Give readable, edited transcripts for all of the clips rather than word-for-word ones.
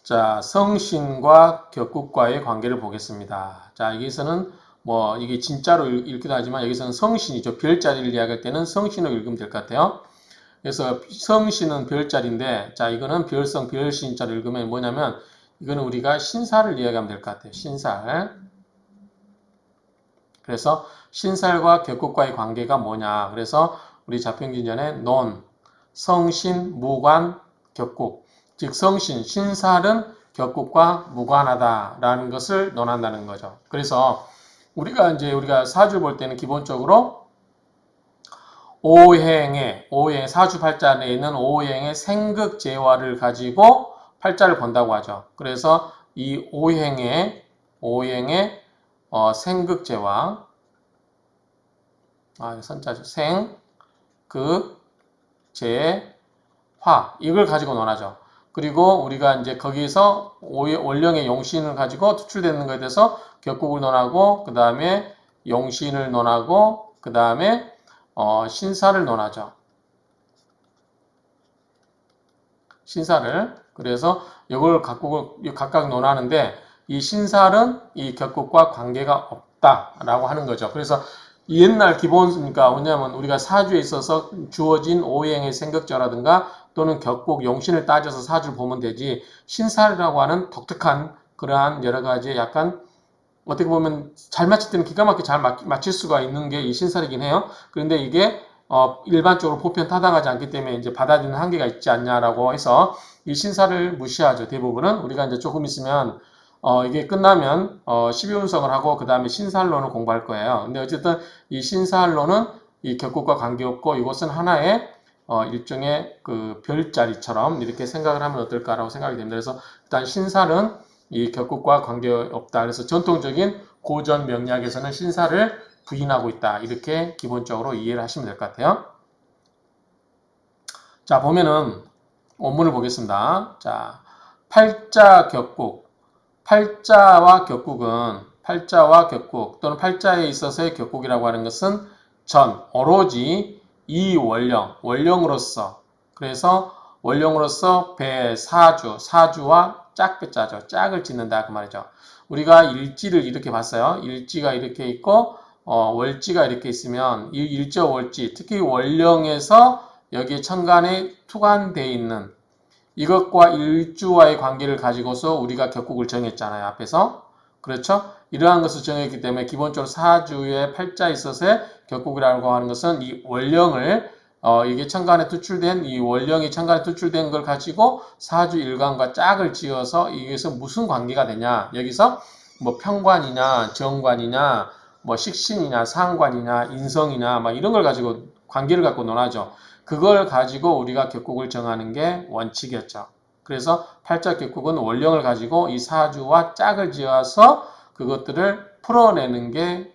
자, 성신과 격국과의 관계를 보겠습니다. 자, 여기서는 뭐 이게 진짜로 읽기도 하지만 여기서는 성신이죠. 별자리를 이야기할 때는 성신으로 읽으면 될 것 같아요. 그래서 성신은 별자리인데, 자, 이거는 별성, 별신자로 읽으면 뭐냐면 이거는 우리가 신살을 이야기하면 될 것 같아요. 신살. 그래서 신살과 격국과의 관계가 뭐냐. 그래서 우리 자평진전에 논, 성신, 무관, 격국. 즉 성신, 신살은 격국과 무관하다라는 것을 논한다는 거죠. 그래서 우리가 사주 볼 때는 기본적으로 오행의 사주 팔자 내에 있는 오행의 생극재화를 가지고 팔자를 본다고 하죠. 그래서 이 오행의 생극재화, 선자죠. 극, 재, 화, 이걸 가지고 논하죠. 그리고 우리가 이제 거기서 원령의 용신을 가지고 투출되는 것에 대해서 격국을 논하고, 그 다음에 용신을 논하고, 그 다음에 신사를 논하죠. 신사를. 그래서 이걸 각각 논하는데, 이 신살은 이 격국과 관계가 없다라고 하는 거죠. 그래서 옛날 그러니까 뭐냐면 우리가 사주에 있어서 주어진 오행의 생극자라든가 또는 격국, 용신을 따져서 사주를 보면 되지, 신살이라고 하는 독특한 그러한 여러 가지 약간 어떻게 보면 잘 맞힐 때는 기가 막히게 잘 맞힐 수가 있는 게 이 신살이긴 해요. 그런데 이게 일반적으로 보편 타당하지 않기 때문에 이제 받아들이는 한계가 있지 않냐라고 해서 이 신살을 무시하죠. 대부분은 우리가 이제 조금 있으면 이게 끝나면 12운성을 하고 그 다음에 신살론을 공부할 거예요. 근데 어쨌든 이 신살론은 이 격국과 관계없고 이것은 하나의 일종의 그 별자리처럼 이렇게 생각을 하면 어떨까라고 생각이 됩니다. 그래서 일단 신살은 이 격국과 관계없다. 그래서 전통적인 고전 명리학에서는 신살을 부인하고 있다. 이렇게 기본적으로 이해를 하시면 될 것 같아요. 자, 보면은 원문을 보겠습니다. 자, 팔자 격국. 팔자와 격국 또는 팔자에 있어서의 격국이라고 하는 것은 오로지 이 원령으로서, 그래서 원령으로서 배, 사주와 짝배자죠. 짝을 짓는다 그 말이죠. 우리가 일지를 이렇게 봤어요. 일지가 이렇게 있고 월지가 이렇게 있으면 이 일지와 월지, 특히 원령에서 여기에 천간에 투관되어 있는 이것과 일주와의 관계를 가지고서 우리가 격국을 정했잖아요. 앞에서. 그렇죠? 이러한 것을 정했기 때문에 기본적으로 사주의 팔자에 있어서의 격국이라고 하는 것은 이 원령을 이게 천간에 투출된 이 원령이 천간에 투출된 걸 가지고 사주 일간과 짝을 지어서 이게서 무슨 관계가 되냐. 여기서 뭐 평관이냐, 정관이냐, 뭐 식신이냐, 상관이냐, 인성이냐, 막 이런 걸 가지고 관계를 갖고 논하죠. 그걸 가지고 우리가 격국을 정하는 게 원칙이었죠. 그래서 팔자 격국은 원령을 가지고 이 사주와 짝을 지어서 그것들을 풀어내는 게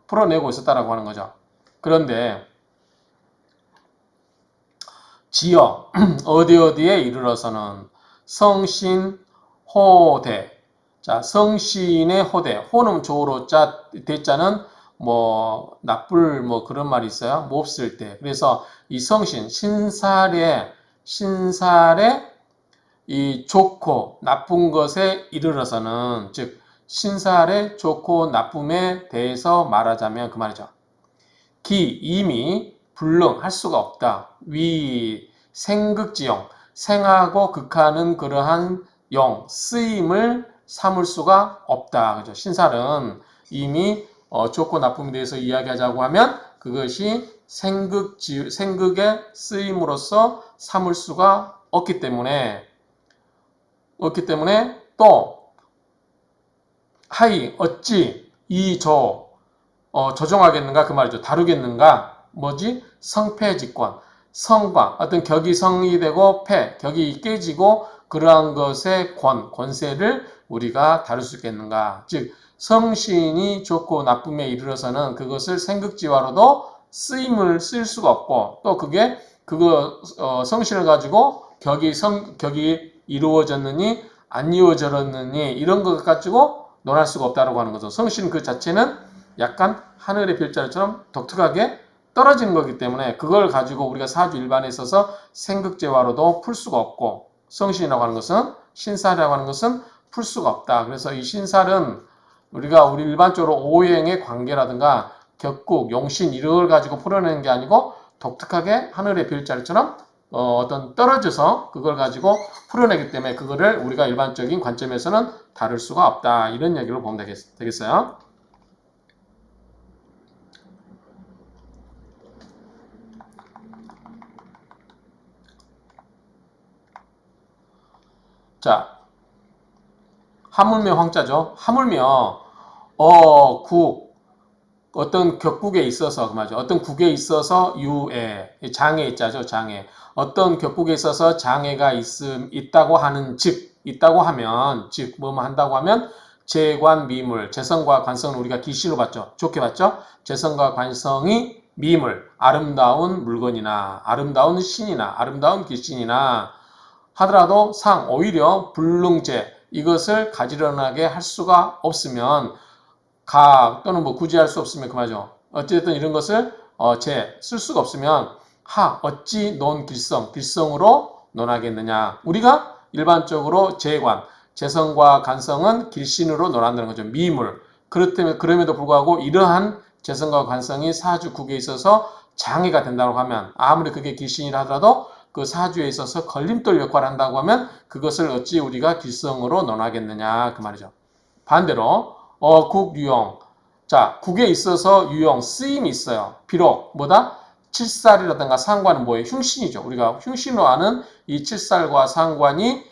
풀어내고 있었다라고 하는 거죠. 그런데 지어 어디에 이르러서는 성신 호대. 자, 성신의 호대. 호는 조로자, 대자는 뭐 나쁠 뭐 그런 말이 있어요. 몹쓸 때. 그래서 이 성신 신살의 이 좋고 나쁜 것에 이르러서는, 즉 신살의 좋고 나쁨에 대해서 말하자면 그 말이죠. 이미 불능할 수가 없다. 위 생극지용, 생하고 극하는 그러한 쓰임을 삼을 수가 없다. 그죠? 신살은 이미 좋고 나쁨에 대해서 이야기하자고 하면 그것이 생극의 쓰임으로서 삼을 수가 없기 때문에 또 하이 어찌 조정하겠는가 그 말이죠. 다루겠는가. 뭐지? 성패직권. 성과 어떤 격이 성이 되고 격이 깨지고 그러한 것의 권세를 우리가 다룰 수 있겠는가. 즉 성신이 좋고 나쁨에 이르러서는 그것을 생극지화로도 쓰임을 쓸 수가 없고, 또 성신을 가지고 격이 이루어졌느니 안 이루어졌느니 이런 것 가지고 논할 수가 없다고 하는 거죠. 성신 그 자체는 약간 하늘의 별자리처럼 독특하게 떨어지는 거기 때문에 그걸 가지고 우리가 사주 일반에 있어서 생극재화로도 풀 수가 없고, 성신이라고 하는 것은, 신살이라고 하는 것은 풀 수가 없다. 그래서 이 신살은 우리 일반적으로 오행의 관계라든가 격국, 용신 이런 걸 가지고 풀어내는 게 아니고 독특하게 하늘의 별자리처럼 어떤 떨어져서 그걸 가지고 풀어내기 때문에 그거를 우리가 일반적인 관점에서는 다룰 수가 없다. 이런 얘기를 보면 되겠어요. 자, 하물며 황자죠. 하물며 어떤 격국에 있어서 그 말이죠. 어떤 국에 있어서 유애, 장애 있자죠. 장애. 어떤 격국에 있어서 장애가 있다고 하는 있다고 하면 뭐뭐 한다고 하면 재관 미물, 재성과 관성은 우리가 기시로 봤죠. 좋게 봤죠. 재성과 관성이 미물, 아름다운 물건이나 아름다운 신이나 아름다운 귀신이나 하더라도 오히려 불능재 이것을 가지런하게 할 수가 없으면 또는 뭐 굳이 할 수 없으면 그만이죠. 어쨌든 이런 것을 쓸 수가 없으면 어찌 길성으로 논하겠느냐. 우리가 일반적으로 재성과 관성은 길신으로 논한다는 거죠. 미물. 그럼에도 불구하고 이러한 재성과 관성이 사주 국에 있어서 장애가 된다고 하면 아무리 그게 길신이라 하더라도 그 사주에 있어서 걸림돌 역할을 한다고 하면 그것을 어찌 우리가 길성으로 논하겠느냐 그 말이죠. 반대로 국유용. 자, 국에 있어서 유용, 쓰임이 있어요. 비록 칠살이라든가 상관은 뭐예요? 흉신이죠. 우리가 흉신으로 아는 이 칠살과 상관이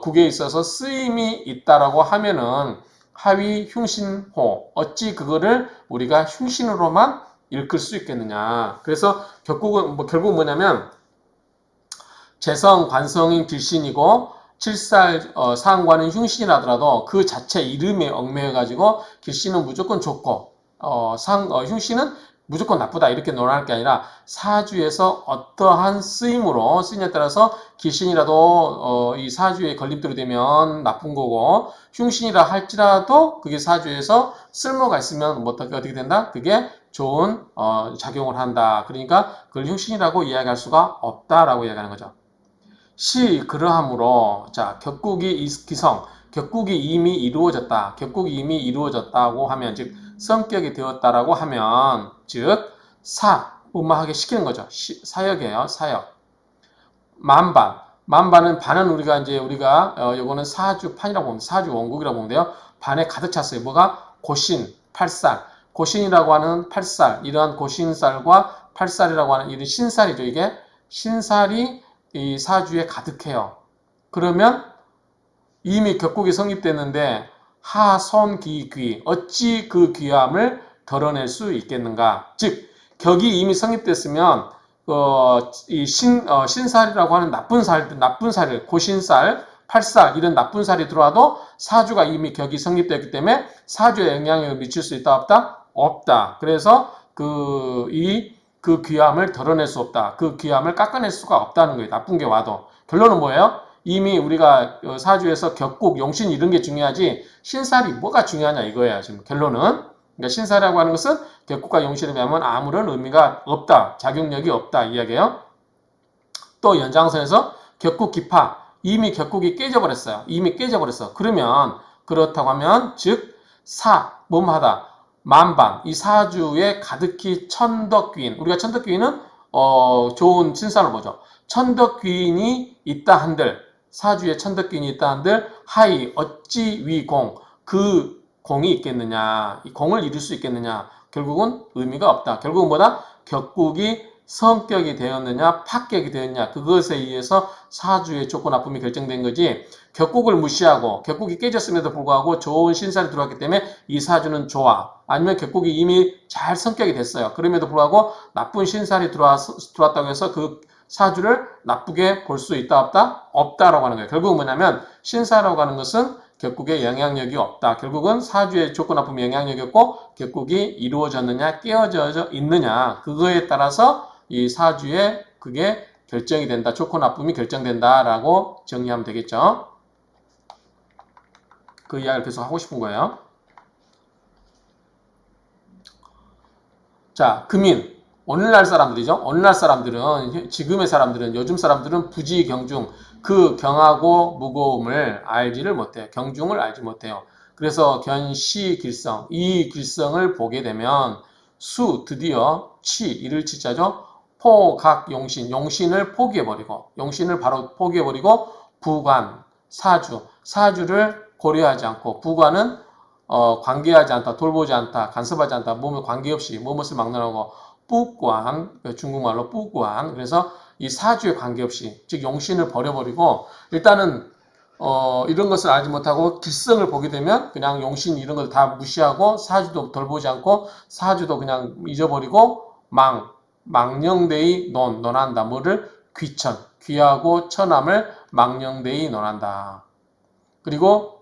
국에 있어서 쓰임이 있다라고 하면은 하위 흉신호. 어찌 그거를 우리가 흉신으로만 읽을 수 있겠느냐. 그래서 결국 뭐냐면 재성, 관성인 길신이고 칠살 상관은 흉신이라더라도 그 자체 이름에 얽매여가지고 길신은 무조건 좋고 흉신은 무조건 나쁘다 이렇게 논할 게 아니라 사주에서 어떠한 쓰임에 따라서 길신이라도 이 사주에 걸림돌이 되면 나쁜 거고 흉신이라 할지라도 그게 사주에서 쓸모가 있으면 어떻게 된다? 그게 좋은 작용을 한다. 그러니까 그걸 흉신이라고 이야기할 수가 없다라고 이야기하는 거죠. 그러하므로 자 격국이 기성 격국이 이미 이루어졌다고 하면 즉 성격이 되었다라고 하면 즉 음마하게 시키는 거죠. 사역이에요. 사역. 만반은 반은 우리가 요거는 사주판이라고 보면 사주 원국이라고 보면 돼요. 반에 가득 찼어요. 뭐가 고신, 팔살. 고신이라고 하는 팔살, 이러한 고신살과 팔살이라고 하는 이런 신살이죠. 이게 신살이 이 사주에 가득해요. 그러면 이미 격국이 성립됐는데 하손기귀 어찌 그 귀함을 덜어낼 수 있겠는가? 즉 격이 이미 성립됐으면 신살이라고 하는 나쁜 살을 고신살, 팔살 이런 나쁜 살이 들어와도 사주가 이미 격이 성립됐기 때문에 사주에 영향을 미칠 수 있다 없다? 없다. 그래서 그 귀함을 덜어낼 수 없다. 그 귀함을 깎아낼 수가 없다는 거예요. 나쁜 게 와도. 결론은 뭐예요? 이미 우리가 사주에서 격국, 용신 이런 게 중요하지 신살이 뭐가 중요하냐 이거예요. 지금 결론은. 그러니까 신살이라고 하는 것은 격국과 용신에 비하면 아무런 의미가 없다. 작용력이 없다. 이야기예요. 또 연장선에서 격국 기파. 이미 격국이 깨져버렸어요. 그러면 그렇다고 하면 즉 뭐뭐하다. 만반, 이 사주에 가득히 천덕귀인. 우리가 천덕귀인은 좋은 신살을 보죠. 천덕귀인이 있다 한들, 사주에 천덕귀인이 있다 한들 하이 어찌 위공, 그 공이 있겠느냐, 이 공을 이룰 수 있겠느냐. 결국은 의미가 없다. 결국은 뭐다? 격국이 성격이 되었느냐, 파격이 되었느냐, 그것에 의해서 사주의 좋고 나쁨이 결정된 거지. 격국을 무시하고 격국이 깨졌음에도 불구하고 좋은 신살이 들어왔기 때문에 이 사주는 좋아. 아니면 격국이 이미 잘 성격이 됐어요. 그럼에도 불구하고 나쁜 신살이 들어왔다고 해서 그 사주를 나쁘게 볼 수 있다 없다? 없다라고 하는 거예요. 결국은 뭐냐면 신사라고 하는 것은 격국에 영향력이 없다. 결국은 사주의 좋고 나쁨이 영향력이 없고 격국이 이루어졌느냐 깨어져 있느냐 그거에 따라서 이 사주에 그게 결정이 된다. 좋고 나쁨이 결정된다라고 정리하면 되겠죠. 그 이야기를 계속 하고 싶은 거예요. 자, 금인. 오늘날 사람들이죠. 오늘날 사람들은, 지금의 사람들은, 요즘 사람들은 부지경중, 그 경하고 무거움을 알지를 못해요. 경중을 알지 못해요. 그래서 견시길성, 이 길성을 보게 되면 수, 드디어 치, 이를 치자죠. 포각 용신, 용신을 포기해버리고, 용신을 바로 포기해버리고 부관, 사주, 사주를 고려하지 않고 부관은 관계하지 않다, 돌보지 않다, 간섭하지 않다, 몸에 관계없이 무엇을 막론하고 뿌관, 중국말로 뿌관. 그래서 이 사주에 관계없이, 즉 용신을 버려버리고 일단은 이런 것을 알지 못하고 길성을 보게 되면 그냥 용신 이런 걸 다 무시하고 사주도 돌보지 않고 사주도 그냥 잊어버리고 망령되이 논한다. 뭐를? 귀천, 귀하고 천함을 망령되이 논한다. 그리고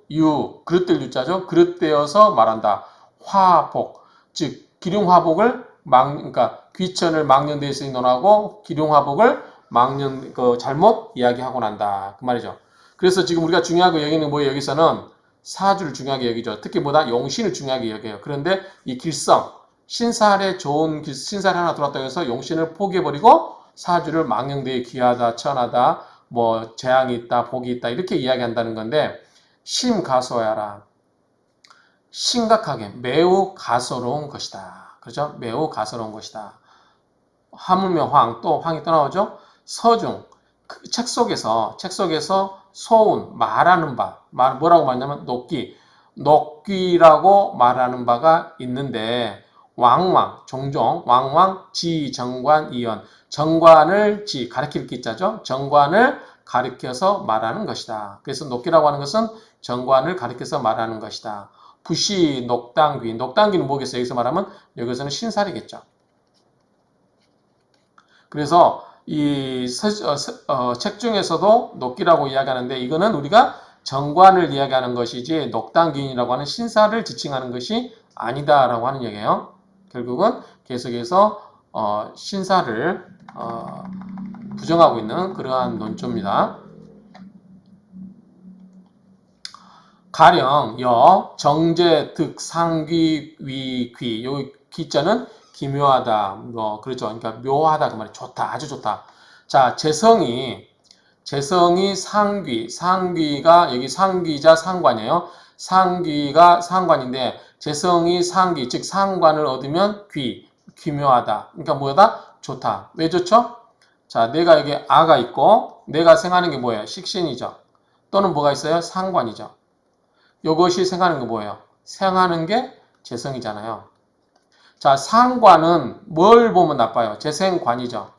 그릇될 유자죠. 그릇되어서 말한다. 화복, 즉 기륭화복을 그러니까 귀천을 망령되어서 논하고 기륭화복을 잘못 이야기하고 난다. 그 말이죠. 그래서 지금 우리가 중요하게 여기는 뭐예요? 여기서는 사주를 중요하게 여기죠. 특히 보다 용신을 중요하게 여겨요. 그런데 이 길성, 신살에 좋은 신살이 하나 들어왔다고 해서 용신을 포기해버리고 사주를 망령되이 귀하다, 천하다, 뭐 재앙이 있다, 복이 있다 이렇게 이야기한다는 건데 심가소야라. 심각하게 매우 가소로운 것이다. 그렇죠? 매우 가소로운 것이다. 하물며 또 황이 또 나오죠? 서중, 책 속에서 소운, 말하는 바, 뭐라고 말하냐면 녹귀라고 말하는 바가 있는데 종종 지정관 이연, 정관을 가리킬 기자죠. 정관을 가리켜서 말하는 것이다. 그래서 녹귀라고 하는 것은 정관을 가리켜서 말하는 것이다. 부시 녹당귀는 뭐겠어요? 여기서 말하면 여기서는 신살이겠죠. 그래서 이 책 중에서도 녹귀라고 이야기하는데 이거는 우리가 정관을 이야기하는 것이지 녹당귀인이라고 하는 신사를 지칭하는 것이 아니다라고 하는 얘기예요. 결국은 계속해서 신사를 부정하고 있는 그러한 논조입니다. 가령 정제 득 상귀 위귀 요 귀자는 기묘하다 그렇죠. 그러니까 묘하다 그 말이 좋다 아주 좋다. 자 재성이 상귀가 여기 상귀자 상관이에요. 상귀가 상관인데 재성이 상귀 즉 상관을 얻으면 기묘하다. 그러니까 뭐다? 좋다. 왜 좋죠? 자 내가 여기 아가 있고 내가 생하는 게 뭐예요? 식신이죠. 또는 뭐가 있어요? 상관이죠. 이것이 생하는 게 뭐예요? 생하는 게 재성이잖아요. 자, 상관은 뭘 보면 나빠요? 재생관이죠.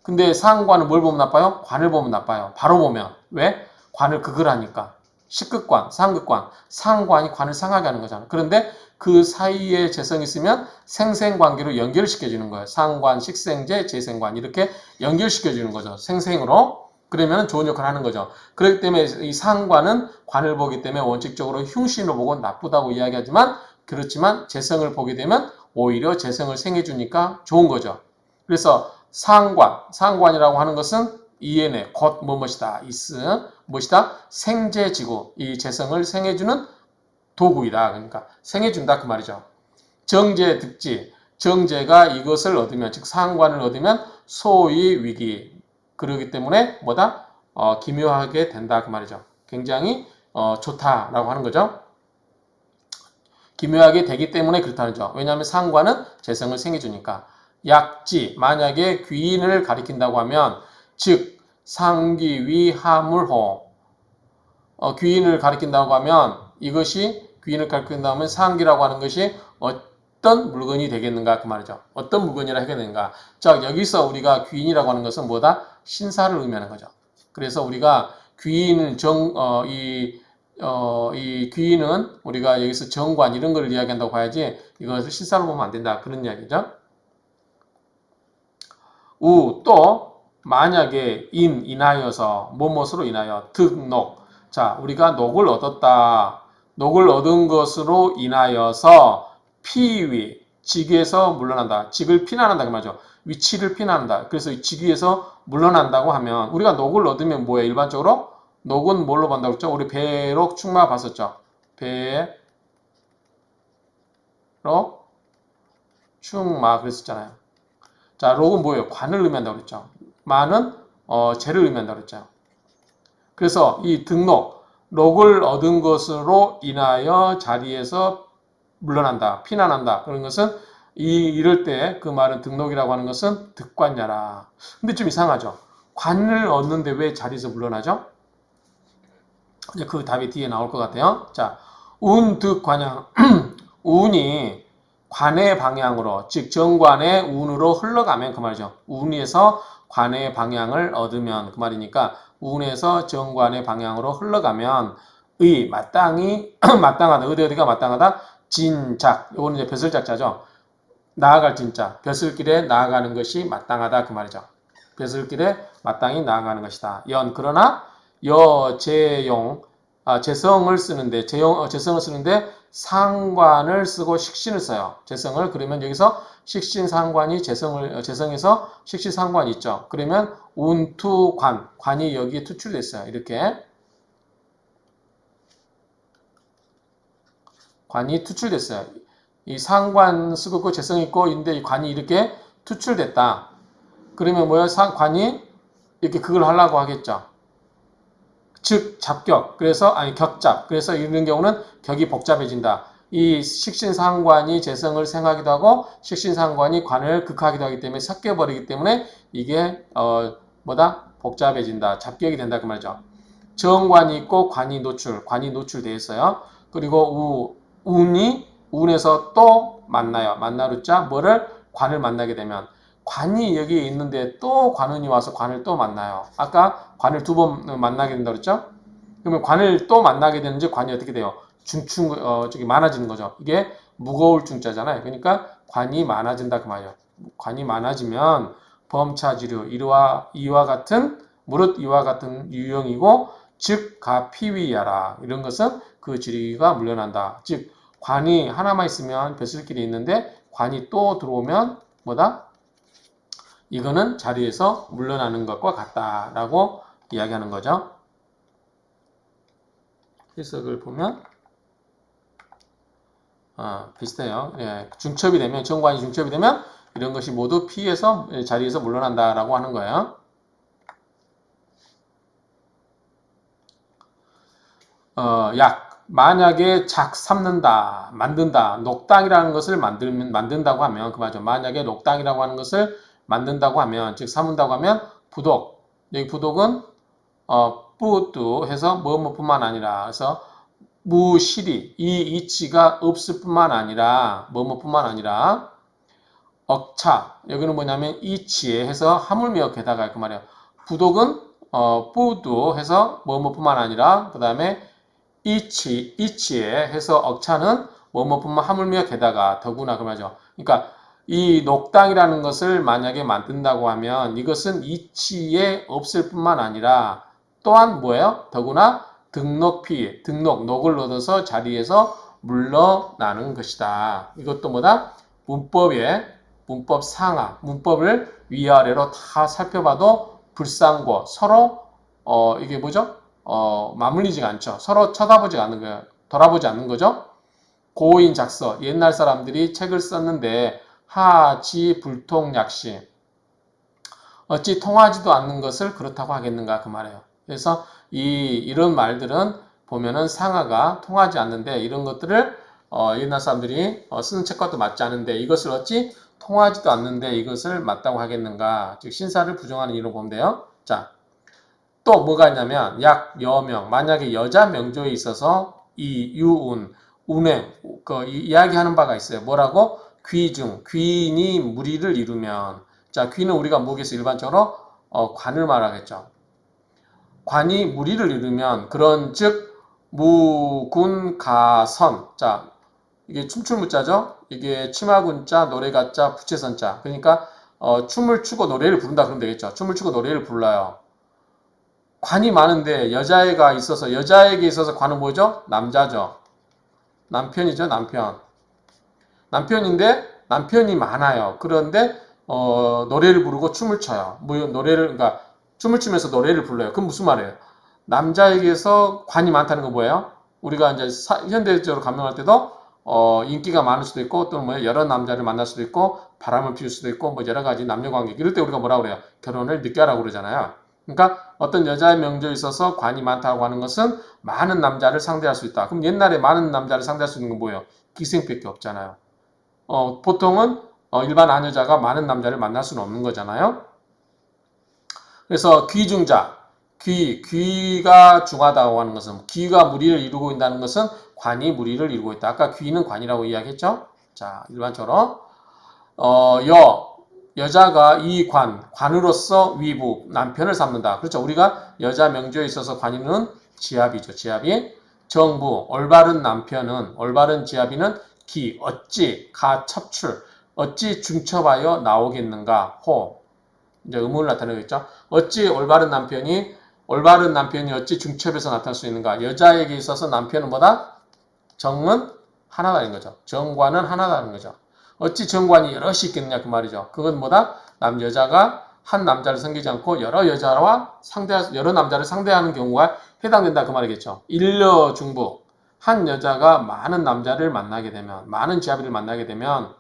근데 상관은 뭘 보면 나빠요? 관을 보면 나빠요. 바로 보면. 왜? 관을 극을 하니까. 식극관, 상극관. 상관이 관을 상하게 하는 거잖아. 그런데 그 사이에 재성이 있으면 생생관계로 연결시켜주는 거예요. 상관, 식생제, 재생관 이렇게 연결시켜주는 거죠. 생생으로. 그러면 좋은 역할을 하는 거죠. 그렇기 때문에 이 상관은 관을 보기 때문에 원칙적으로 흉신을 보고 나쁘다고 이야기하지만 그렇지만 재성을 보게 되면 오히려 재성을 생해주니까 좋은 거죠. 그래서 상관이라고 하는 것은 ENA, 곧 무엇이다, 무엇이다, 생재지구, 이 재성을 생해주는 도구이다. 그러니까 생해준다 그 말이죠. 정제, 득지, 정제가 이것을 얻으면, 즉 상관을 얻으면 소위 위기, 그러기 때문에 뭐다? 기묘하게 된다 그 말이죠. 굉장히 좋다라고 하는 거죠. 기묘하게 되기 때문에 그렇다는 거죠. 왜냐하면 상관은 재성을 생해주니까. 약지, 만약에 귀인을 가리킨다고 하면 즉 상기위 하물호 귀인을 가리킨다고 하면 이것이 귀인을 가리킨다고 하면 상기라고 하는 것이 어떤 물건이 되겠는가 그 말이죠. 어떤 물건이라 하겠는가. 자 여기서 우리가 귀인이라고 하는 것은 뭐다? 신사를 의미하는 거죠. 그래서 우리가 귀인은 이 귀인은 우리가 여기서 정관 이런 걸 이야기한다고 봐야지 이것을 신사로 보면 안 된다 그런 이야기죠. 또 만약에 인하여서 뭐뭇으로 인하여 득녹 자 우리가 녹을 얻었다. 녹을 얻은 것으로 인하여서 피위 직위에서 물러난다. 직을 피난한다 그 말이죠. 위치를 피난한다. 그래서 직위에서 물러난다고 하면 우리가 녹을 얻으면 뭐예요? 일반적으로 녹은 뭘로 본다고 했죠? 우리 배록 충마 봤었죠. 배록 충마 그랬었잖아요. 자, 록은 뭐예요? 관을 의미한다고 그랬죠. 마는 재를 의미한다고 그랬죠. 그래서 이 록을 얻은 것으로 인하여 자리에서 물러난다, 피난한다. 그런 것은 이럴 때 그 말은 등록이라고 하는 것은 득관야라. 근데 좀 이상하죠. 관을 얻는데 왜 자리에서 물러나죠? 이제 그 답이 뒤에 나올 것 같아요. 자, 운, 득, 관양. 운이 관의 방향으로, 즉 정관의 운으로 흘러가면 그 말이죠. 운에서 관의 방향을 얻으면 그 말이니까 운에서 정관의 방향으로 흘러가면 마땅히 마땅하다. 어디가 마땅하다? 진작. 이거는 이제 벼슬작자죠. 나아갈 진짜. 벼슬길에 나아가는 것이 마땅하다 그 말이죠. 벼슬길에 마땅히 나아가는 것이다. 그러나 재성을 쓰는데 재성을 쓰는데 상관을 쓰고 식신을 써요. 재성을 그러면 여기서 식신상관이 재성에서 식신상관이 있죠. 그러면 관이 여기에 투출됐어요. 이렇게 관이 투출됐어요. 이 상관 쓰고 재성 있고 있는데 이 관이 이렇게 투출됐다. 그러면 뭐예요? 관이 이렇게 그걸 하려고 하겠죠. 즉 잡격 격잡 그래서 이런 경우는 격이 복잡해진다. 이 식신상관이 재성을 생하기도 하고 식신상관이 관을 극하기도 하기 때문에 섞여버리기 때문에 이게 복잡해진다. 잡격이 된다 그 말이죠. 정관이 있고 관이 노출되어 있어요. 그리고 운에서 또 만나요. 만나루 자 뭐를 관을 만나게 되면 관이 여기에 있는데 또 관운이 와서 관을 또 만나요. 아까 관을 두 번 만나게 된다 그랬죠? 그러면 관을 또 만나게 되는지 관이 어떻게 돼요? 많아지는 거죠. 이게 무거울 중자잖아요. 그러니까 관이 많아진다 그 말이에요. 관이 많아지면 범차지류 이와 같은 무릇 이와 같은 유형이고 즉 가피위야라 이런 것은 그 지리가 물려난다. 즉 관이 하나만 있으면 벼슬길이 있는데 관이 또 들어오면 이거는 자리에서 물러나는 것과 같다라고 이야기하는 거죠. 해석을 보면 비슷해요. 예, 정관이 중첩이 되면 이런 것이 모두 피해서 자리에서 물러난다라고 하는 거예요. 만약에 만든다, 녹당이라는 것을 만든다고 하면, 그 말이죠. 만약에 녹당이라고 하는 것을 만든다고 하면, 즉, 삼은다고 하면, 부독. 여기 부독은, 뿌뚜 해서 뭐뭐뿐만 아니라, 그래서 무실이, 이 이치가 없을 뿐만 아니라, 뭐뭐뿐만 아니라, 억차. 여기는 뭐냐면, 이치에 해서 하물며 게다가, 그 말이에요. 부독은, 뿌뚜 해서 뭐뭐뿐만 아니라, 그 다음에, 이치에 해서 억차는 뭐뭐뿐만 하물며 게다가 더구나 그 말이죠. 그러니까 이 녹당이라는 것을 만약에 만든다고 하면 이것은 이치에 없을 뿐만 아니라 또한 뭐예요? 더구나 녹을 얻어서 자리에서 물러나는 것이다. 이것도 문법 상하, 문법을 위아래로 다 살펴봐도 불상고 서로 이게 뭐죠? 맞물리지가 않죠. 서로 쳐다보지 않는 거예요. 돌아보지 않는 거죠. 고인 작서. 옛날 사람들이 책을 썼는데 하지 불통약시. 어찌 통하지도 않는 것을 그렇다고 하겠는가 그 말이에요. 그래서 이런 말들은 보면은 상하가 통하지 않는데 이런 것들을 옛날 사람들이 쓰는 책과도 맞지 않은데 이것을 어찌 통하지도 않는데 이것을 맞다고 하겠는가. 즉 신사를 부정하는 이런 보면 돼요. 자, 또 뭐가 있냐면 여명 만약에 여자 명조에 있어서 이 운행 이야기하는 바가 있어요. 뭐라고? 귀인이 무리를 이루면 자 귀는 우리가 목에서 일반적으로 관을 말하겠죠. 관이 무리를 이루면 그런즉 무군가선 자 이게 춤출무자죠. 이게 치마군자 노래가자 부채선자 그러니까 춤을 추고 노래를 부른다 그러면 되겠죠. 춤을 추고 노래를 불러요. 관이 많은데 여자에게 있어서 관은 뭐죠? 남자죠. 남편이죠, 남편. 남편인데 남편이 많아요. 그런데 노래를 부르고 춤을 춰요. 그러니까 춤을 추면서 노래를 불러요. 그럼 무슨 말이에요? 남자에게서 관이 많다는 건 뭐예요? 우리가 이제 현대적으로 감명할 때도 인기가 많을 수도 있고 또는 여러 남자를 만날 수도 있고 바람을 피울 수도 있고 여러 가지 남녀 관계 이럴 때 우리가 뭐라 그래요? 결혼을 늦게 하라고 그러잖아요. 그러니까 어떤 여자의 명조에 있어서 관이 많다고 하는 것은 많은 남자를 상대할 수 있다. 그럼 옛날에 많은 남자를 상대할 수 있는 건 뭐예요? 기생밖에 없잖아요. 보통은 일반 아녀자가 많은 남자를 만날 수는 없는 거잖아요. 그래서 귀중자, 귀가 중하다고 하는 것은 귀가 무리를 이루고 있다는 것은 관이 무리를 이루고 있다. 아까 귀는 관이라고 이야기했죠. 자, 일반적으로 여자가 이 관으로서 위부, 남편을 삼는다. 그렇죠. 우리가 여자 명조에 있어서 관이는 지압이죠. 지압이 정부, 올바른 남편은, 올바른 지압이는 기, 어찌, 가, 첩출, 어찌 중첩하여 나오겠는가, 호. 이제 의문을 나타내겠죠. 어찌 올바른 남편이 어찌 중첩에서 나타날 수 있는가. 여자에게 있어서 남편은 뭐다? 정은 하나다는 거죠. 정관은 하나다는 거죠. 어찌 정관이 여럿이 있겠느냐 그 말이죠. 그건 뭐다? 여자가 한 남자를 섬기지 않고 여러 남자를 상대하는 경우가 해당된다 그 말이겠죠. 일녀중부 한 여자가 많은 남자를 만나게 되면 많은 지아비를 만나게 되면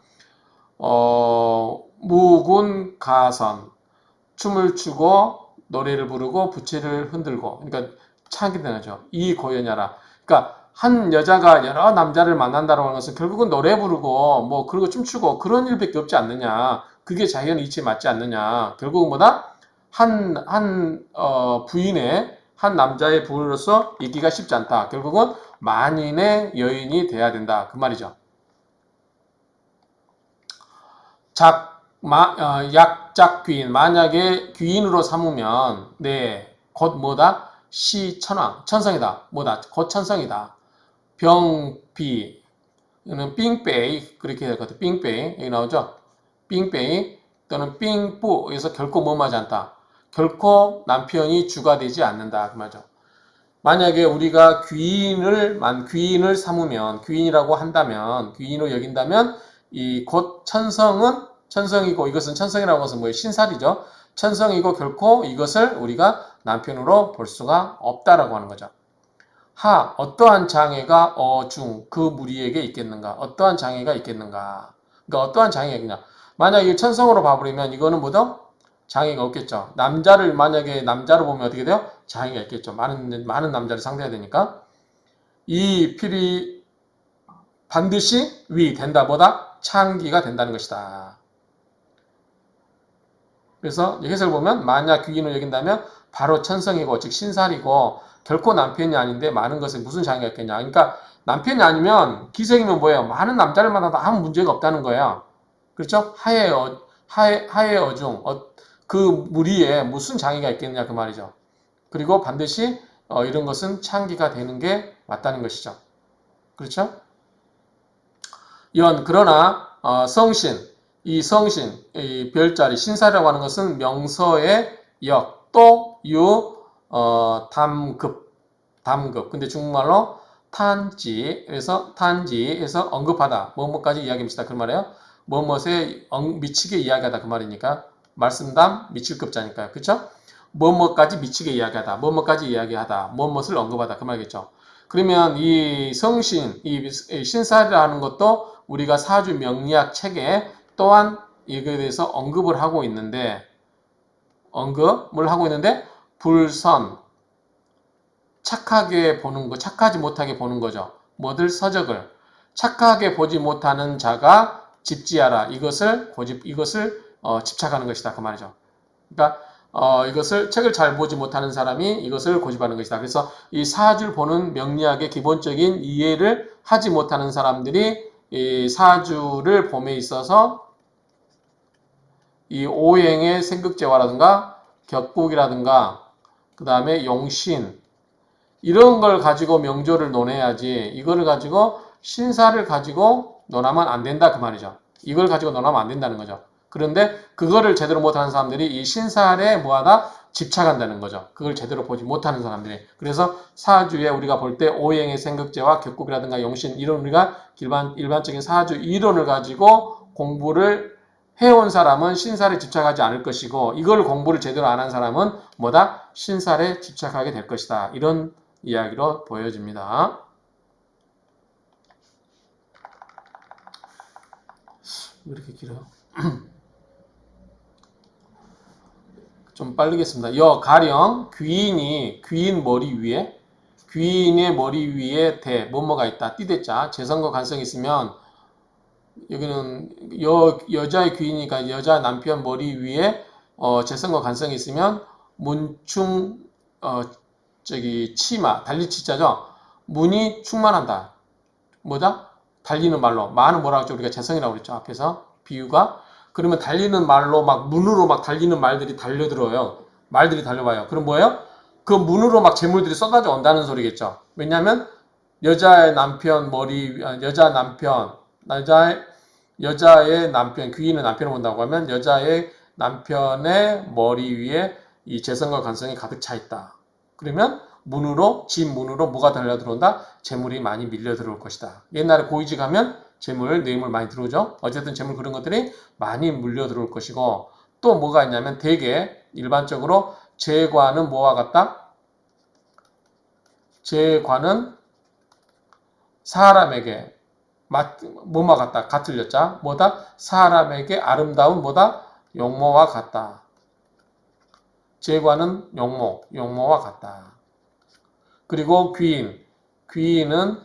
무군 가선 춤을 추고 노래를 부르고 부채를 흔들고 그러니까 차게 되는 거죠. 이 고연야라. 그러니까 한 여자가 여러 남자를 만난다고 하는 것은 결국은 노래 부르고 뭐 그리고 춤추고 그런 일밖에 없지 않느냐. 그게 자연 이치에 맞지 않느냐. 결국은 뭐다? 부인의 한 남자의 부인으로서 있기가 쉽지 않다. 결국은 만인의 여인이 돼야 된다. 그 말이죠. 약작귀인 만약에 귀인으로 삼으면 곧 뭐다? 시천왕 천성이다. 뭐다? 곧 천성이다. 병비 이는 삥빼이 그렇게 되거든. 삥빼이 여기 나오죠? 삥빼이 또는 삥뿌 여기서 결코 뭐하지 않다. 결코 남편이 주가 되지 않는다. 그 말이죠. 만약에 우리가 귀인을 삼으면 귀인이라고 한다면 귀인으로 여긴다면 이 곧 천성이고 이것은 천성이라고 하는 것은 뭐예요? 신살이죠. 천성이고 결코 이것을 우리가 남편으로 볼 수가 없다라고 하는 거죠. 어떠한 장애가 그 무리에게 있겠는가? 어떠한 장애가 있겠는가? 그러니까 어떠한 장애가 있냐? 만약에 천성으로 봐버리면 이거는 뭐다? 장애가 없겠죠. 만약에 남자로 보면 어떻게 돼요? 장애가 있겠죠. 많은 남자를 상대해야 되니까. 이 필이 반드시 된다. 보다 창기가 된다는 것이다. 그래서 해석을 보면 만약 귀인을 여긴다면 바로 천성이고 즉 신살이고 결코 남편이 아닌데 많은 것에 무슨 장애가 있겠냐. 그러니까 남편이 아니면 기생이면 뭐예요? 많은 남자를 만나도 아무 문제가 없다는 거예요. 그렇죠? 하의 어중 그 무리에 무슨 장애가 있겠느냐 그 말이죠. 그리고 반드시 이런 것은 창기가 되는 게 맞다는 것이죠. 그렇죠? 그러나 성신, 이 별자리, 신사라고 하는 것은 명서의 역, 또, 담급. 근데 중국말로 탄지에서 언급하다. 뭐뭐까지 이야기합니다. 그 말이에요. 뭐뭐에 미치게 이야기하다. 그 말이니까. 말씀담, 미칠급자니까요. 그쵸? 뭐뭐까지 미치게 이야기하다. 뭐뭐까지 이야기하다. 뭐뭐를 언급하다. 그 말이겠죠. 그러면 이 성신, 이 신사라는 것도 우리가 사주 명리학 책에 또한 이거에 대해서 언급을 하고 있는데 불선, 착하게 보는 거, 착하지 못하게 보는 거죠. 뭐들 서적을 착하게 보지 못하는 자가 집지하라. 이것을 집착하는 것이다. 그 말이죠. 그러니까 이것을 책을 잘 보지 못하는 사람이 이것을 고집하는 것이다. 그래서 이 사주를 보는 명리학의 기본적인 이해를 하지 못하는 사람들이 이 사주를 봄에 있어서 이 오행의 생극재화라든가 격국이라든가 그 다음에 용신 이런 걸 가지고 명조를 논해야지 이거를 가지고 신사를 가지고 논하면 안 된다 그 말이죠. 이걸 가지고 논하면 안 된다는 거죠. 그런데 그거를 제대로 못하는 사람들이 이 신살에 뭐하다? 집착한다는 거죠. 그걸 제대로 보지 못하는 사람들이. 그래서 사주에 우리가 볼 때 오행의 생극재와 격국이라든가 용신 이런 우리가 일반적인 사주 이론을 가지고 공부를 해온 사람은 신살에 집착하지 않을 것이고 이걸 공부를 제대로 안 한 사람은 뭐다? 신살에 집착하게 될 것이다. 이런 이야기로 보여집니다. 왜 이렇게 길어요? 좀 빠르겠습니다. 여 가령 귀인 머리 위에 귀인의 머리 위에 뭐뭐가 있다. 띠대자 재성과 관성이 있으면 여기는 여자의 귀인이니까 여자 남편 머리 위에 재성과 관성이 있으면 문충 치마 달리치자죠. 문이 충만한다. 뭐다? 달리는 말로. 마는 뭐라고 했죠? 우리가 재성이라고 그랬죠. 앞에서 비유가. 그러면 달리는 말로 막 문으로 막 달리는 말들이 달려들어요. 말들이 달려와요. 그럼 뭐예요? 그 문으로 막 재물들이 쏟아져 온다는 소리겠죠. 왜냐하면 여자의 남편 여자의 남편 귀인의 남편을 본다고 하면 여자의 남편의 머리 위에 이 재성과 관성이 가득 차 있다. 그러면 집 문으로 뭐가 달려 들어온다? 재물이 많이 밀려 들어올 것이다. 옛날에 고위직 하면 뇌물 많이 들어오죠. 어쨌든 재물 그런 것들이 많이 물려 들어올 것이고 또 뭐가 있냐면 대개 일반적으로 재관은 뭐와 같다? 재관은 사람에게 뭐와 같다? 같을 여자 뭐다? 사람에게 아름다운 뭐다? 용모와 같다. 재관은 용모와 같다. 그리고 귀인은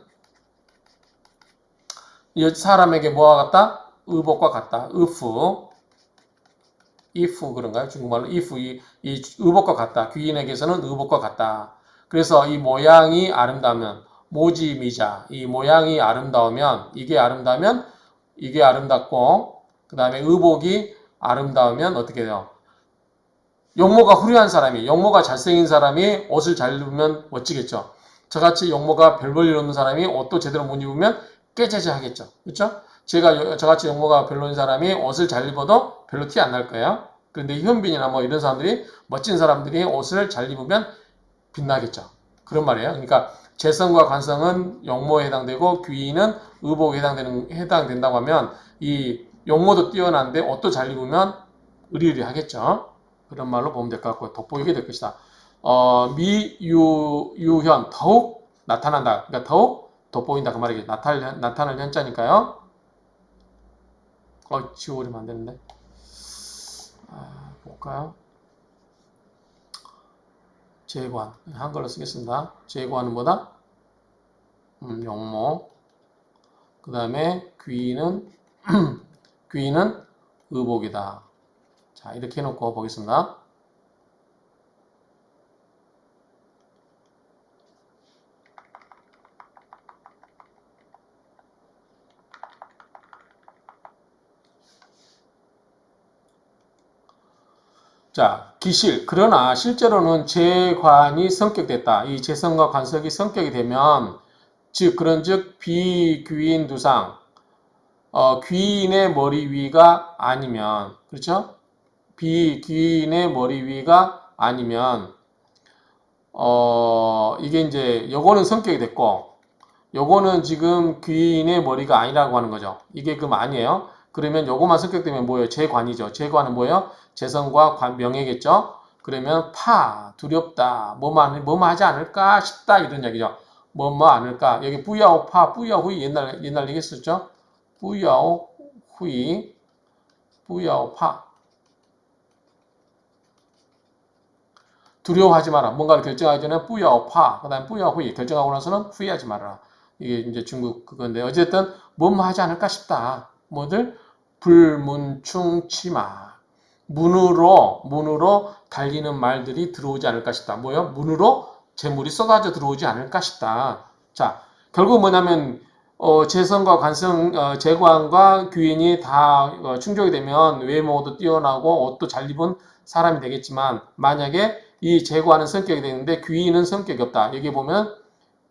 사람에게 뭐와 같다? 의복과 같다. if 그런가요? 중국말로 if 이 의복과 같다. 귀인에게서는 의복과 같다. 그래서 이 모양이 아름다우면 모지미자 이 모양이 아름다우면 이게 아름답고 그 다음에 의복이 아름다우면 어떻게 돼요? 용모가 훌륭한 사람이 용모가 잘생긴 사람이 옷을 잘 입으면 멋지겠죠. 저같이 용모가 별 볼 일 없는 사람이 옷도 제대로 못 입으면 깨재재 하겠죠. 그렇죠? 저같이 용모가 별로인 사람이 옷을 잘 입어도 별로 티 안 날 거예요. 그런데 현빈이나 뭐 이런 사람들이 멋진 사람들이 옷을 잘 입으면 빛나겠죠. 그런 말이에요. 그러니까 재성과 관성은 용모에 해당되고 귀인은 의복에 해당된다고 하면 이 용모도 뛰어난데 옷도 잘 입으면 의리의리하겠죠. 그런 말로 보면 될 것 같고 돋보이게 될 것이다. 미유현 더욱 나타난다. 그러니까 더욱 돋보인다 그 말이겠죠. 나타날 현자니까요. 지워버리면 안 되는데. 볼까요? 재관 한글로 쓰겠습니다. 재관은 뭐다? 용모. 그 다음에 귀인은 의복이다. 자, 이렇게 해놓고 보겠습니다. 자, 기실. 그러나 실제로는 재관이 성격됐다. 이 재성과 관석이 성격이 되면 그런즉 비귀인 두상 귀인의 머리 위가 아니면 그렇죠? 비귀인의 머리 위가 아니면 이게 이제 요거는 성격이 됐고 요거는 지금 귀인의 머리가 아니라고 하는 거죠. 이게 그럼 아니에요. 그러면 요거만 성격되면 뭐예요? 재관이죠. 재관은 뭐예요? 재성과 명예겠죠. 그러면 두렵다. 뭐만 하지 않을까 싶다 이런 얘기죠. 뭐뭐 않을까. 여기 뿌야오 뿌야오 후이 옛날 얘기했었죠. 뿌야오 후이 뿌야오 두려워하지 마라. 뭔가를 결정하기 전에 뿌야오 그 다음에 뿌야오 후이 결정하고 나서는 후회하지 말아라. 이게 이제 중국 그건데 어쨌든 뭐뭐 하지 않을까 싶다. 뭐들 불문충치마 문으로 달리는 말들이 들어오지 않을까 싶다. 뭐요? 문으로 재물이 쏟아져 들어오지 않을까 싶다. 자, 결국 뭐냐면 재성과 관성, 재관과 귀인이 다 충족이 되면 외모도 뛰어나고 옷도 잘 입은 사람이 되겠지만 만약에 이 재관은 성격이 되는데 귀인은 성격이 없다. 여기 보면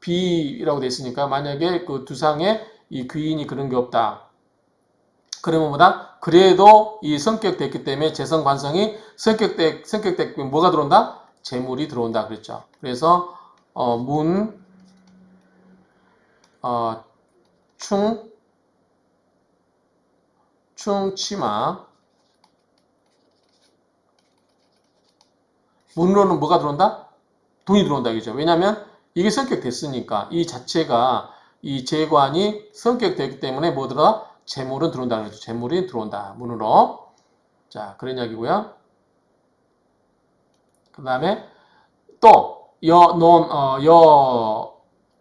B라고 되어 있으니까 만약에 그 두상에 이 귀인이 그런 게 없다. 그러면 뭐다? 그래도 이 성격됐기 때문에 재성 관성이 성격됐기 뭐가 들어온다? 재물이 들어온다 그랬죠. 그래서 충치마 문으로는 뭐가 들어온다? 돈이 들어온다 그죠? 왜냐하면 이게 성격됐으니까 이 자체가 이 재관이 성격됐기 때문에 뭐 들어? 재물은 들어온다 그랬죠. 재물이 들어온다 문으로. 자, 그런 이야기고요. 그 다음에 또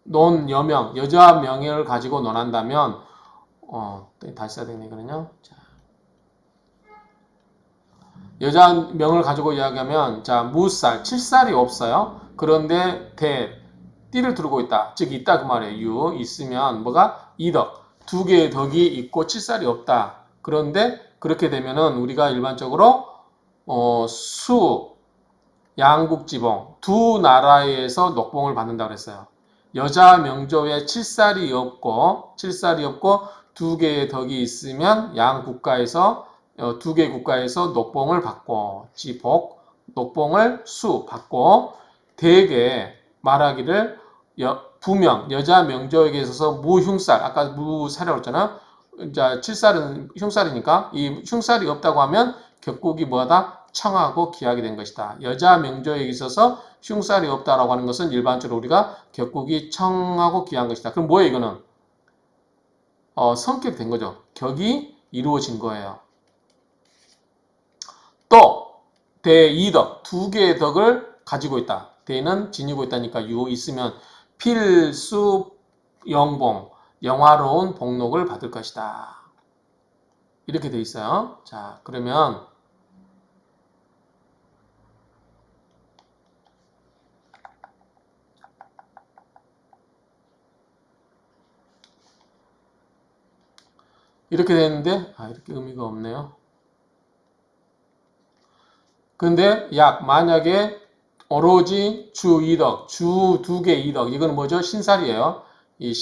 논, 여명, 여자 명예를 가지고 논한다면 다시 써야 되네 이거는요. 자, 여자 명을 가지고 이야기하면 자 무살, 7살이 없어요. 그런데 띠를 두르고 있다. 즉 있다 그 말이에요. 있으면 뭐가? 이덕. 두 개의 덕이 있고 7살이 없다. 그런데 그렇게 되면은 우리가 일반적으로 양국지봉 두 나라에서 녹봉을 받는다고 그랬어요. 여자 명조에 7살이 없고 두 개의 덕이 있으면 양 국가에서 두 개의 국가에서 녹봉을 받고 지복, 녹봉을 받고 대개 말하기를 부명, 여자 명조에게 있어서 무흉살, 아까 무살이라고 했잖아. 자, 7살은 흉살이니까 이 흉살이 없다고 하면 격국이 뭐다? 청하고 귀하게 된 것이다. 여자 명조에 있어서 흉살이 없다라고 하는 것은 일반적으로 우리가 격국이 청하고 귀한 것이다. 그럼 뭐예요 이거는? 성격된 거죠. 격이 이루어진 거예요. 또 대이덕, 두 개의 덕을 가지고 있다. 대는 지니고 있다니까 유 있으면 필수 영봉, 영화로운 복록을 받을 것이다. 이렇게 돼 있어요. 자, 그러면 이렇게 되는데 이렇게 의미가 없네요. 근데 만약에 오로지 주 2덕, 주 2개 2덕, 이건 뭐죠? 신살이에요. 이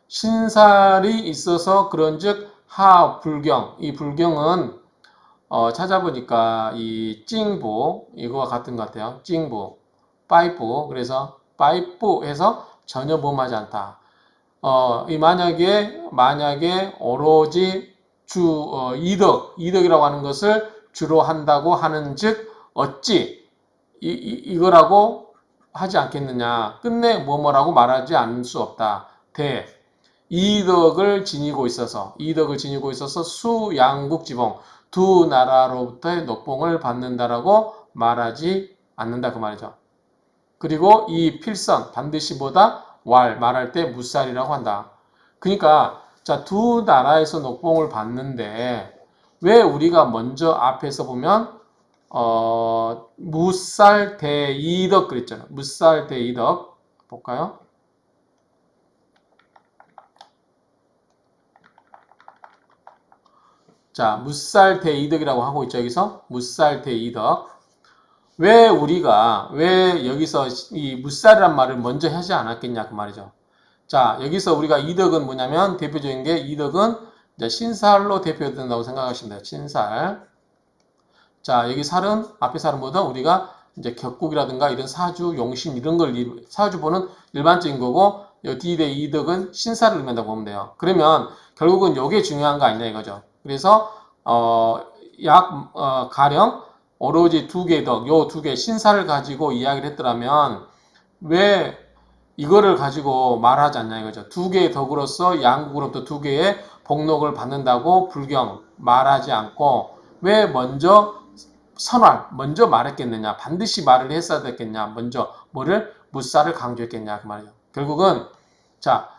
신살이 있어서 그런즉 하불경, 이 불경은 찾아보니까 이 찡부 이거와 같은 것 같아요. 찡부, 파이프, 그래서 파이프 해서 전혀 범하지 않다. 이 만약에 오로지 이덕이라고 하는 것을 주로 한다고 하는즉 어찌 이거라고 하지 않겠느냐. 끝내 뭐뭐라고 말하지 않을 수 없다. 이덕을 지니고 있어서 수양국지봉 두 나라로부터의 녹봉을 받는다라고 말하지 않는다 그 말이죠. 그리고 이 필선 반드시 말할 때 무살이라고 한다. 그러니까 자, 두 나라에서 녹봉을 받는데 왜 우리가 먼저 앞에서 보면 무살 대이덕 그랬잖아요. 무살 대이덕 볼까요? 자, 무살 대이덕이라고 하고 있죠. 여기서 무살 대이덕. 왜 여기서 이 무살이란 말을 먼저 하지 않았겠냐 그 말이죠. 자, 여기서 우리가 이덕은 뭐냐면 대표적인 게 이덕은 이제 신살로 대표된다고 생각하시면 돼요. 신살. 자, 여기 살은 앞에 살은 뭐다? 우리가 이제 격국이라든가 이런 사주, 용신 이런 걸 사주 보는 일반적인 거고 이 D대 이덕은 신살을 의미한다고 보면 돼요. 그러면 결국은 이게 중요한 거 아니냐 이거죠. 그래서 가령 오로지 두 개 덕, 요 두 개 신살을 가지고 이야기를 했더라면 왜 이거를 가지고 말하지 않냐 이거죠. 두 개의 덕으로서 양국으로부터 두 개의 복록을 받는다고 불경 말하지 않고 왜 먼저 먼저 말했겠느냐. 반드시 말을 했어야 됐겠냐. 먼저 무살을 강조했겠냐 그 말이죠. 결국은 자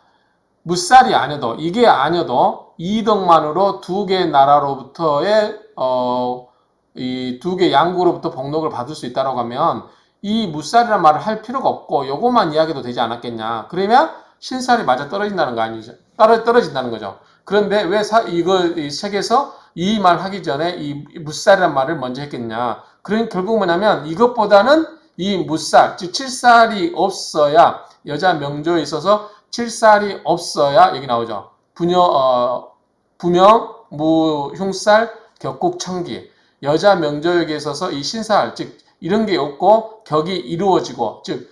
무살이 아니어도 이게 아니어도 이덕만으로 두 개 나라로부터의 이 두 개 양국으로부터 복록을 받을 수 있다라고 하면 이 무살이라는 말을 할 필요가 없고 요것만 이야기도 되지 않았겠냐. 그러면 신살이 맞아 떨어진다는 거 아니죠. 떨어진다는 거죠. 그런데 왜 이 책에서 이 말 하기 전에 이 무살이라는 말을 먼저 했겠냐. 그러니 결국 뭐냐면 이것보다는 이 무살, 즉 7살이 없어야 여자 명조에 있어서 7살이 없어야 여기 나오죠. 부명, 무흉살, 격국, 청기. 여자 명조에게 있어서 이 신살, 즉 이런 게 없고 격이 이루어지고 즉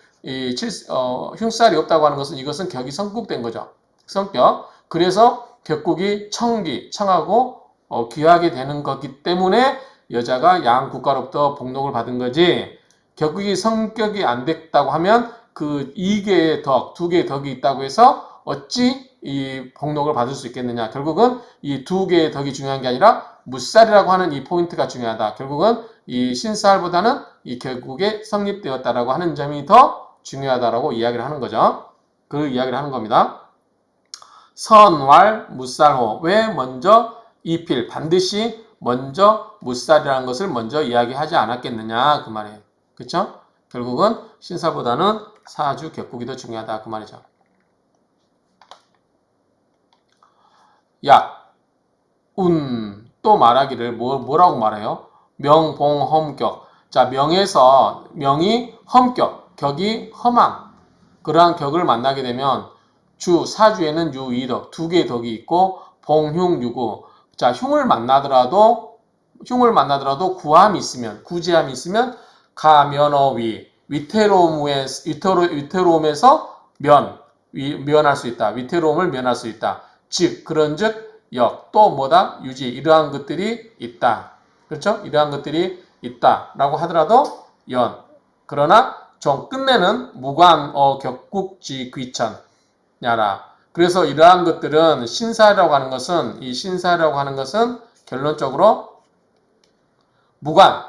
흉살이 없다고 하는 것은 이것은 격이 성국된 거죠. 성격. 그래서 격국이 청하고 귀하게 되는 거기 때문에 여자가 양 국가로부터 복록을 받은 거지. 격국이 성격이 안 됐다고 하면 그 2개의 덕, 2개의 덕이 있다고 해서 어찌 이 복록을 받을 수 있겠느냐. 결국은 이 2개의 덕이 중요한 게 아니라 무살이라고 하는 이 포인트가 중요하다. 결국은 이 신사할보다는 이 결국에 성립되었다라고 하는 점이 더 중요하다라고 이야기를 하는 거죠. 그 이야기를 하는 겁니다. 선왈 무살호. 왜 먼저 이필 반드시 먼저 무살이라는 것을 먼저 이야기하지 않았겠느냐 그 말이에요. 그렇죠? 결국은 신사보다는 사주 격국이 더 중요하다 그 말이죠. 약, 운, 또 말하기를 뭐라고 말해요? 명, 봉, 험격. 자, 명에서 명이 험격, 격이 험함. 그러한 격을 만나게 되면 주, 사주에는 유, 이덕 두 개의 덕이 있고 봉, 흉, 유구. 자, 흉을 만나더라도 구함이 있으면 구제함이 있으면 가면어위 위태로움에서 면할 수 있다. 위태로움을 면할 수 있다. 즉 그런즉 역 또 뭐다 유지 이러한 것들이 있다. 그렇죠? 이러한 것들이 있다라고 하더라도 연 그러나 좀 끝내는 무관 격국지 귀천 야라. 그래서 이러한 것들은 신사라고 하는 것은 결론적으로 무관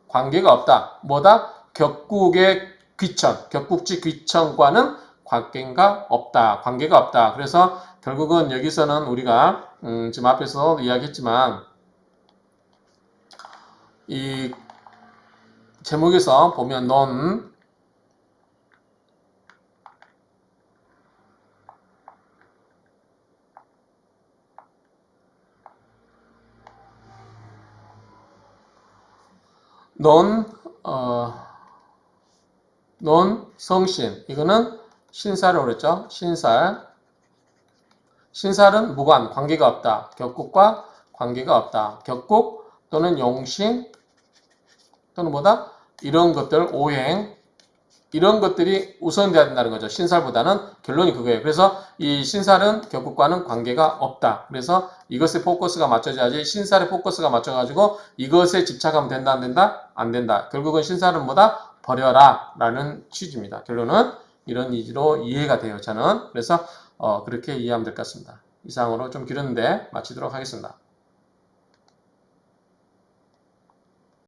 관계가 없다. 뭐다? 격국의 귀천, 격국지 귀천과는 관계가 없다. 그래서 결국은 여기서는 우리가 지금 앞에서 이야기했지만 이 제목에서 보면 넌 성신 이거는 신사라고 그랬죠. 신살은 무관 관계가 없다. 격국과 관계가 없다. 격국 또는 용신 또는 뭐다? 이런 것들 오행 이런 것들이 우선돼야 된다는 거죠. 신살보다는 결론이 그거예요. 그래서 이 신살은 격국과는 관계가 없다. 그래서 이것에 포커스가 맞춰져야지 신살에 포커스가 맞춰가지고 이것에 집착하면 된다 안 된다? 안 된다. 결국은 신살은 뭐다? 버려라 라는 취지입니다. 결론은 이런 의지로 이해가 돼요. 저는 그래서 그렇게 이해하면 될 것 같습니다. 이상으로 좀 길었는데 마치도록 하겠습니다.